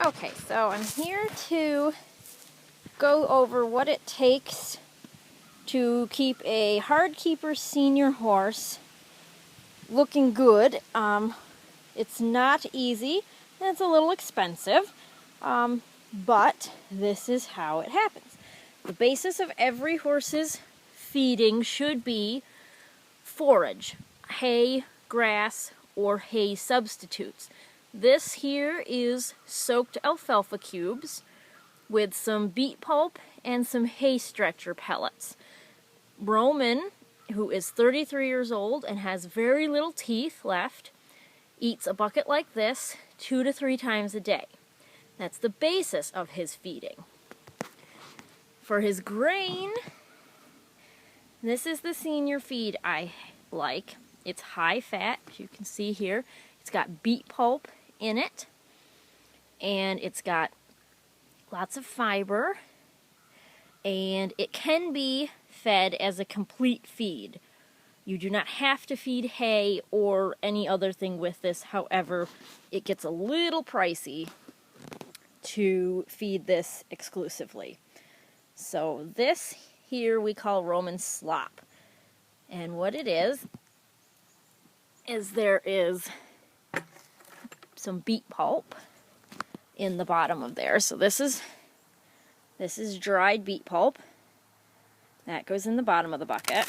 Okay, so I'm here to go over what it takes to keep a hard keeper senior horse looking good. It's not easy, and it's a little expensive, but this is how it happens. The basis of every horse's feeding should be forage, hay, grass, or hay substitutes. This here is soaked alfalfa cubes with some beet pulp and some hay stretcher pellets. Roman, who is 33 years old and has very little teeth left, eats a bucket like this 2 to 3 times a day. That's the basis of his feeding. For his grain, this is the senior feed I like. It's high fat, as you can see here. It's got beet pulp in it, and it's got lots of fiber, and it can be fed as a complete feed. You do not have to feed hay or any other thing with this. However, it gets a little pricey to feed this exclusively. So this here we call Roman slop. And what it is there is some beet pulp in the bottom of there. So this is dried beet pulp. That goes in the bottom of the bucket.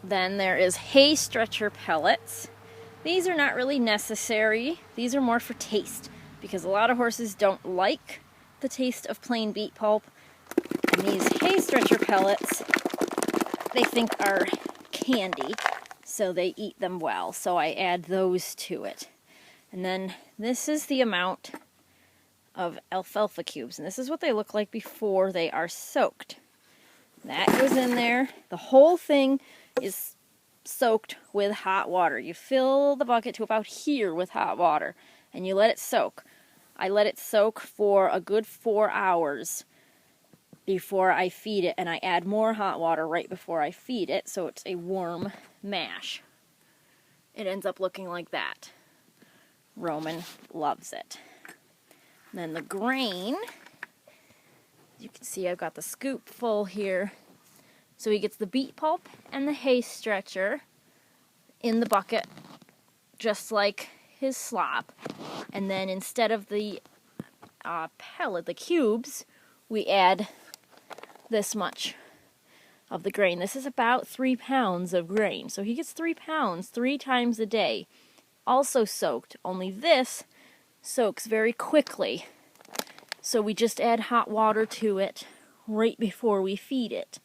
Then there is hay stretcher pellets. These are not really necessary. These are more for taste, because a lot of horses don't like the taste of plain beet pulp. And these hay stretcher pellets, they think are candy, so they eat them well. So I add those to it. And then this is the amount of alfalfa cubes, and this is what they look like before they are soaked. That goes in there. The whole thing is soaked with hot water. You fill the bucket to about here with hot water, and you let it soak. I let it soak for a good 4 hours before I feed it, and I add more hot water right before I feed it, so it's a warm mash. It ends up looking like that. Roman loves it. And then the grain, you can see I've got the scoop full here. So he gets the beet pulp and the hay stretcher in the bucket, just like his slop. And then instead of the pellet, the cubes, we add this much of the grain. This is about 3 pounds of grain. So he gets 3 pounds 3 times a day. Also soaked, only this soaks very quickly. So we just add hot water to it right before we feed it.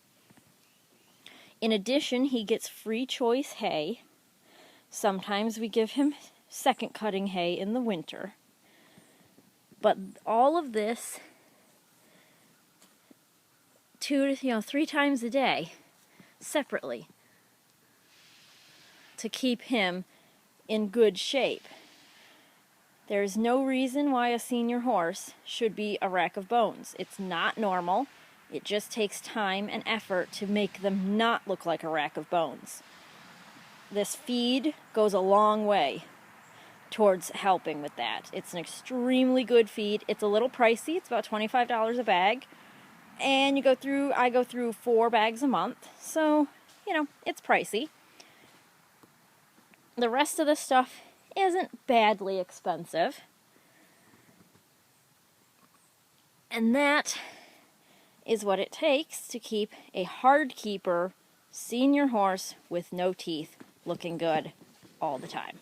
In addition, he gets free choice hay. Sometimes we give him second cutting hay in the winter. But all of this 3 times a day separately to keep him in good shape. There's no reason why a senior horse should be a rack of bones. It's not normal. It just takes time and effort to make them not look like a rack of bones. This feed goes a long way towards helping with that. It's an extremely good feed. It's a little pricey. It's about $25 a bag. And I go through 4 bags a month. So, it's pricey. The rest of the stuff isn't badly expensive. And that is what it takes to keep a hard keeper senior horse with no teeth looking good all the time.